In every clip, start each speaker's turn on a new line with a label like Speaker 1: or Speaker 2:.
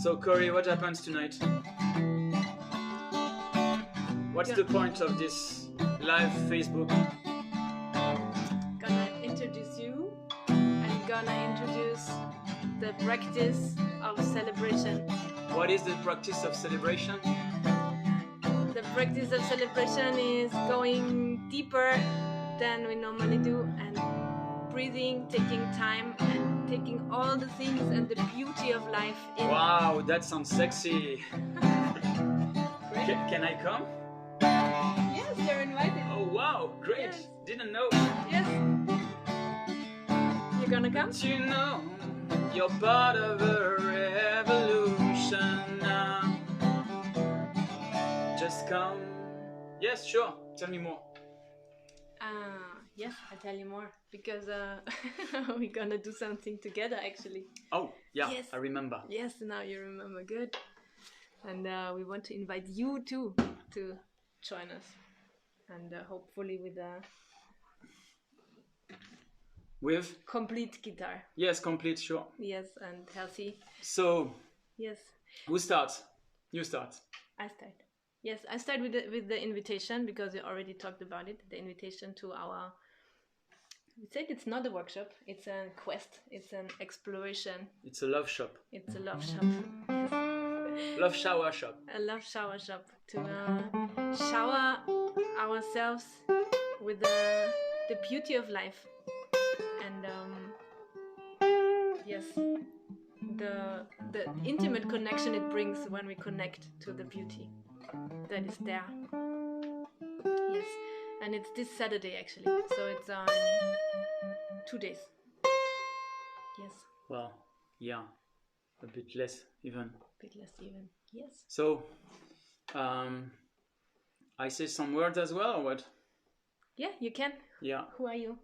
Speaker 1: So Corey, what happens tonight? What's the point of this live Facebook?
Speaker 2: Gonna introduce you. I'm gonna introduce the practice of celebration.
Speaker 1: What is the practice of celebration?
Speaker 2: The practice of celebration is going deeper than we normally do and breathing, taking time and taking all the things and the beauty of life in.
Speaker 1: Wow, that sounds sexy.
Speaker 2: Great.
Speaker 1: Can I come?
Speaker 2: Yes, you're invited.
Speaker 1: Oh wow, great.
Speaker 2: Yes.
Speaker 1: Didn't know.
Speaker 2: Yes. You're gonna come?
Speaker 1: But you know, you're part of a revolution now. Just come. Yes, sure. Tell me more.
Speaker 2: Yes, I'll tell you more because we're gonna do something together actually.
Speaker 1: Oh, yeah,
Speaker 2: Yes.
Speaker 1: I remember.
Speaker 2: Yes, now you remember, good. And we want to invite you too to join us, and hopefully
Speaker 1: With?
Speaker 2: complete guitar.
Speaker 1: Yes, complete, sure.
Speaker 2: Yes, and healthy.
Speaker 1: So,
Speaker 2: Yes,
Speaker 1: who starts? You start.
Speaker 2: I start. Yes, I start with the invitation because we already talked about it. The invitation to our. We said it's not a workshop. It's a quest. It's an exploration.
Speaker 1: It's a love shop.
Speaker 2: It's a love shop.
Speaker 1: Love shower shop.
Speaker 2: A love shower shop to shower ourselves with the beauty of life, and yes, the intimate connection it brings when we connect to the beauty that is there. Yes, and it's this Saturday actually, so it's 2 days. Yes,
Speaker 1: Well, yeah, a bit less even.
Speaker 2: bit less even. Yes.
Speaker 1: So, I say some words as well, or what?
Speaker 2: Yeah, you can.
Speaker 1: Yeah.
Speaker 2: Who are you?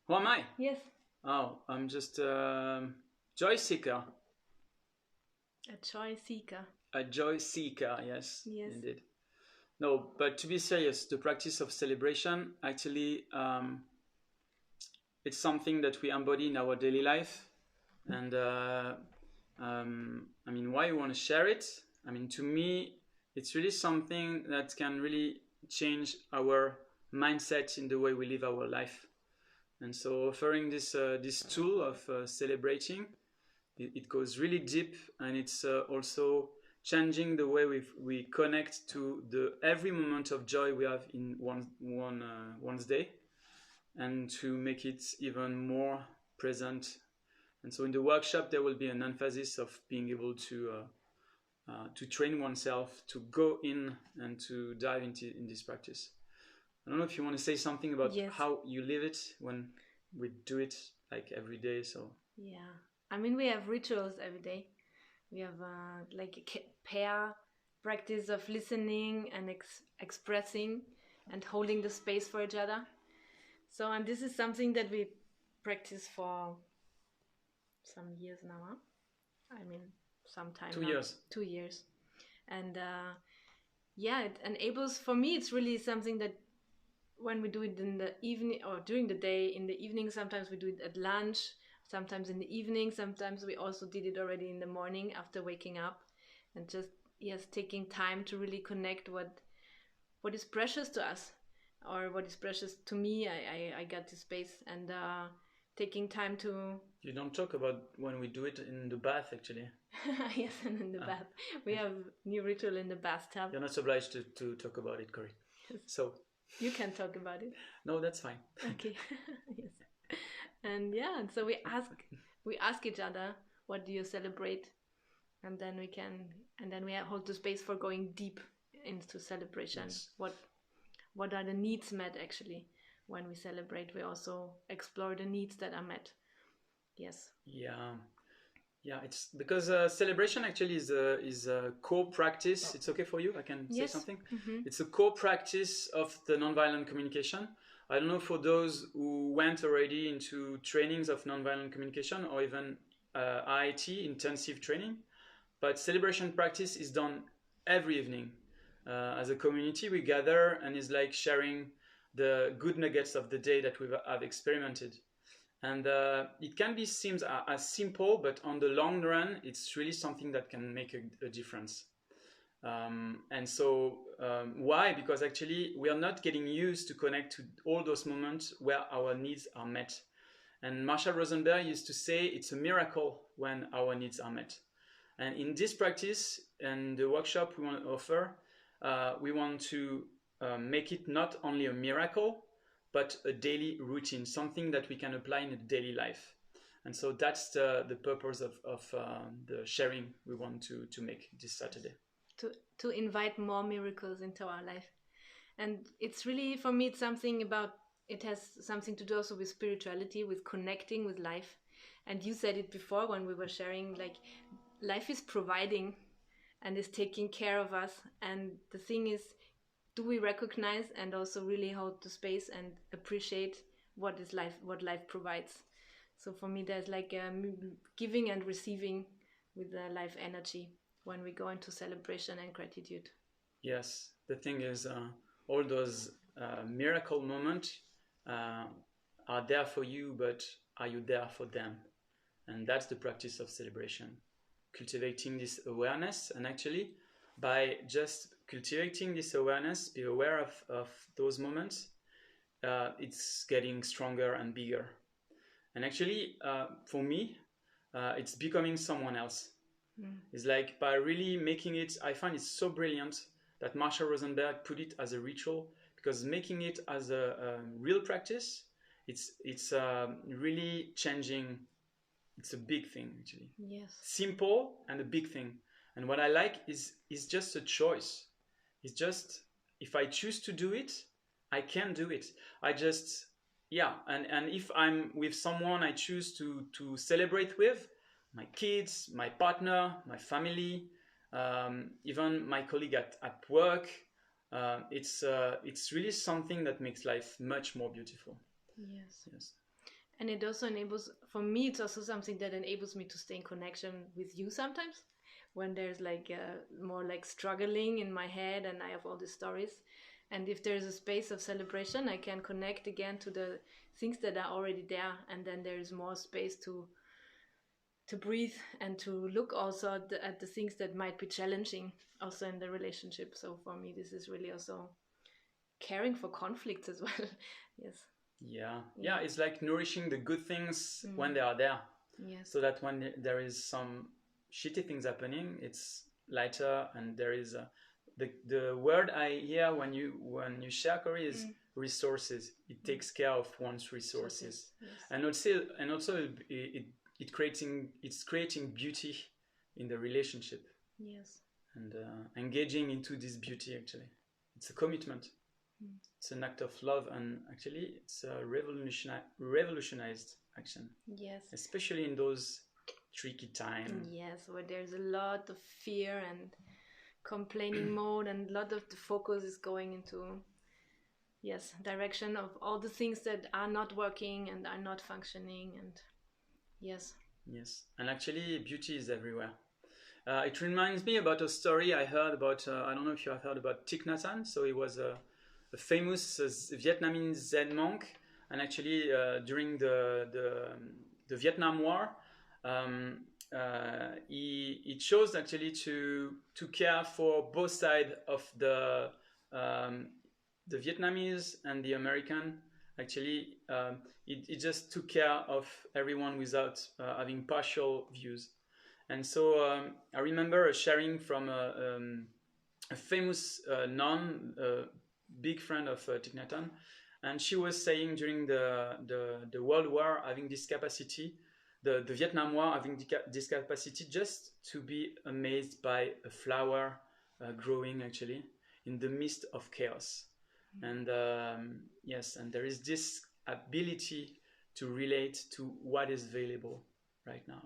Speaker 1: Who am I?
Speaker 2: Yes.
Speaker 1: Oh, I'm just a joy seeker.
Speaker 2: A joy seeker.
Speaker 1: A joy seeker, yes.
Speaker 2: Yes.
Speaker 1: Indeed. No, but to be serious, the practice of celebration, actually, it's something that we embody in our daily life. And I mean, why you want to share it? I mean, to me, it's really something that can really change our mindset in the way we live our life. And so offering this tool of celebrating, it goes really deep, and it's also changing the way we connect to the every moment of joy we have in one's day, and to make it even more present. And so in the workshop, there will be an emphasis of being able to train oneself to go in and to dive in this practice. I don't know if you want to say something about
Speaker 2: Yes.
Speaker 1: how you live it when we do it like every day. So
Speaker 2: Yeah, I mean, we have rituals every day. We have like a pair practice of listening and expressing and holding the space for each other. So, and this is something that we practice for some years now. Huh? I mean, some time
Speaker 1: 2
Speaker 2: now.
Speaker 1: years.
Speaker 2: 2 years. And yeah, it enables, for me, it's really something that when we do it in the evening or during the day, in the evening, sometimes we do it at lunch, sometimes in the evening, sometimes we also did it already in the morning after waking up, and just, yes, taking time to really connect what is precious to us or what is precious to me. I got this space, and taking time to...
Speaker 1: You don't talk about when we do it in the bath, actually.
Speaker 2: Yes, and in the bath. We have new ritual in the bathtub.
Speaker 1: You're not obliged to talk about it, Corey. So
Speaker 2: You can talk about it.
Speaker 1: no, that's fine.
Speaker 2: Okay. Yes. And yeah, and so we ask each other, what do you celebrate? And then we hold the space for going deep into celebration.
Speaker 1: Yes.
Speaker 2: What are the needs met actually when we celebrate? We also explore the needs that are met. Yes.
Speaker 1: Yeah, it's because celebration actually is a core practice. It's okay for you? I can say
Speaker 2: Yes.
Speaker 1: something?
Speaker 2: Mm-hmm.
Speaker 1: It's a core practice of the nonviolent communication. I don't know for those who went already into trainings of nonviolent communication or even IIT, intensive training, but celebration practice is done every evening. As a community, we gather and it's like sharing the good nuggets of the day that we have experimented. And it can be seems as simple, but on the long run, it's really something that can make a difference. And so why? Because actually we are not getting used to connect to all those moments where our needs are met. And Marshall Rosenberg used to say it's a miracle when our needs are met. And in this practice and the workshop we want to offer, we want to make it not only a miracle, but a daily routine, something that we can apply in a daily life. And so that's the purpose of the sharing we want to make this Saturday.
Speaker 2: To invite more miracles into our life. And it's really, for me, it's something about, it has something to do also with spirituality, with connecting with life. And you said it before when we were sharing, like, life is providing and is taking care of us. And the thing is, do we recognize and also really hold the space and appreciate what is life, what life provides? So for me, there's like giving and receiving with the life energy when we go into celebration and gratitude.
Speaker 1: Yes, the thing is, all those miracle moments are there for you, but are you there for them? And that's the practice of celebration, cultivating this awareness. And actually, by just cultivating this awareness, be aware of those moments, it's getting stronger and bigger. And actually, for me, it's becoming someone else. It's like by really making it, I find it so brilliant that Marshall Rosenberg put it as a ritual, because making it as a real practice, it's really changing. It's a big thing, actually.
Speaker 2: Yes.
Speaker 1: Simple and a big thing. And what I like is just a choice. It's just, if I choose to do it, I can do it. I just, yeah. And if I'm with someone I choose to celebrate with, my kids, my partner, my family, even my colleague at work, it's really something that makes life much more beautiful.
Speaker 2: Yes. And it also enables, for me, it's also something that enables me to stay in connection with you sometimes, when there's like more like struggling in my head and I have all these stories. And if there's a space of celebration, I can connect again to the things that are already there, and then there's more space to breathe and to look also at the things that might be challenging also in the relationship. So for me, this is really also caring for conflicts as well. Yes.
Speaker 1: Yeah, it's like nourishing the good things when they are there.
Speaker 2: Yes.
Speaker 1: So that when there is some shitty things happening, it's lighter, and there is the word I hear when you share, Corey, is resources. It takes care of one's resources. Yes. And also it's creating beauty in the relationship.
Speaker 2: Yes.
Speaker 1: And engaging into this beauty, actually, it's a commitment. It's an act of love, and actually it's a revolutionized action.
Speaker 2: Yes.
Speaker 1: Especially in those tricky times.
Speaker 2: Yes, where there's a lot of fear and complaining mode, and a lot of the focus is going into direction of all the things that are not working and are not functioning. And yes,
Speaker 1: and actually beauty is everywhere. It reminds me about a story I heard about, I don't know if you have heard about Thich Nhat Hanh. So he was a famous Vietnamese Zen monk, and actually during the Vietnam War, he chose actually to care for both sides of the Vietnamese and the American. Actually, he just took care of everyone without having partial views. And so I remember a sharing from a famous nun, big friend of Thich Nhat Hanh, and she was saying during the World War, having this capacity, the Vietnam War, having this capacity just to be amazed by a flower growing actually in the midst of chaos. And and there is this ability to relate to what is available right now,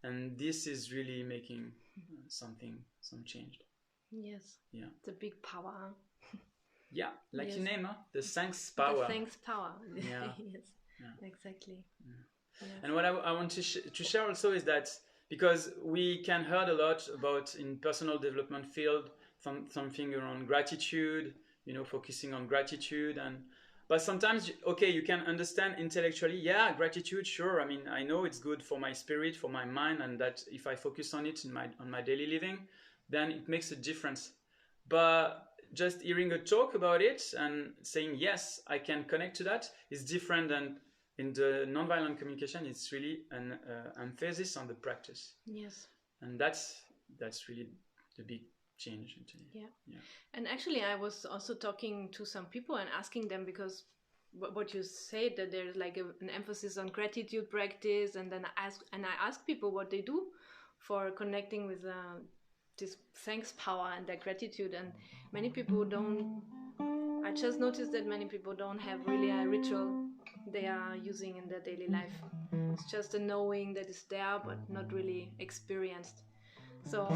Speaker 1: and this is really making some change.
Speaker 2: Yes.
Speaker 1: Yeah.
Speaker 2: It's a big power.
Speaker 1: Yeah, like you name it, the thanks power.
Speaker 2: The thanks power.
Speaker 1: Yeah.
Speaker 2: Yes. Yeah. Exactly. Yeah.
Speaker 1: Yes. And what I want to share also is that, because we can heard a lot about in personal development field something around gratitude, focusing on gratitude, and But sometimes, okay, you can understand intellectually, yeah, gratitude, sure. I mean, I know it's good for my spirit, for my mind, and that if I focus on it on my daily living, then it makes a difference. But just hearing a talk about it and saying, yes, I can connect to that is different than in the nonviolent communication. It's really an emphasis on the practice.
Speaker 2: Yes.
Speaker 1: And that's really the big change.
Speaker 2: Yeah. And actually, I was also talking to some people and asking them, because what you said, that there's like an emphasis on gratitude practice, and then I ask people what they do for connecting with this thanks power and their gratitude, and many people don't. I just noticed that many people don't have really a ritual they are using in their daily life. It's just a knowing that it's there, but not really experienced. So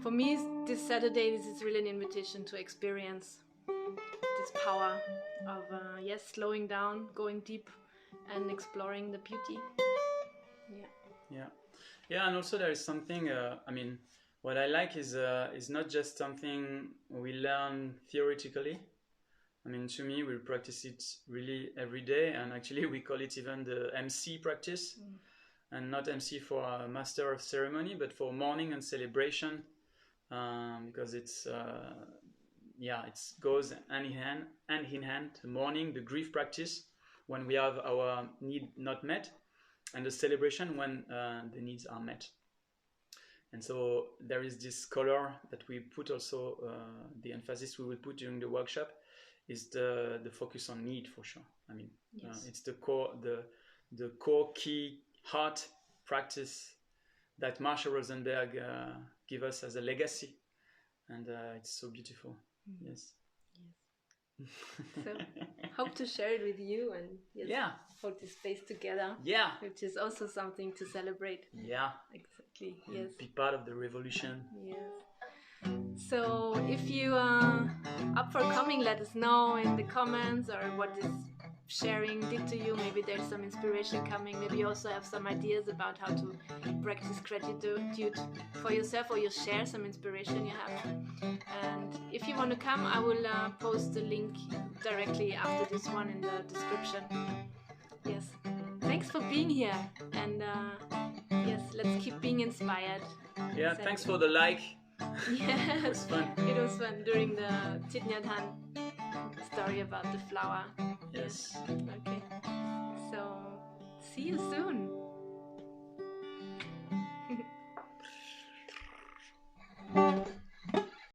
Speaker 2: for me, this Saturday, this is really an invitation to experience this power of slowing down, going deep, and exploring the beauty.
Speaker 1: Yeah, and also there is something. I mean, what I like is not just something we learn theoretically. I mean, to me, we practice it really every day, and actually we call it even the MC practice. And not MC for a master of ceremony, but for mourning and celebration, because it's it goes hand in hand. The mourning, the grief practice, when we have our need not met, and the celebration when the needs are met. And so there is this color that we put also, the emphasis we will put during the workshop is the focus on need, for sure. I mean, it's the core key heart practice that Marshall Rosenberg gave us as a legacy, and it's so beautiful. Yes.
Speaker 2: So hope to share it with you, and hold this space together. Which is also something to celebrate. Exactly.
Speaker 1: And be part of the revolution.
Speaker 2: So if you are up for coming, let us know in the comments, or what this sharing did to you. Maybe there's some inspiration coming. Maybe you also have some ideas about how to practice gratitude for yourself, or you share some inspiration you have. And if you want to come, I will post the link directly after this one in the description. Yes, thanks for being here, and let's keep being inspired.
Speaker 1: Thanks for the like.
Speaker 2: It was
Speaker 1: fun.
Speaker 2: It was fun during the Thich Nhat Hanh story about the flower.
Speaker 1: Yes.
Speaker 2: Okay. So, see you soon.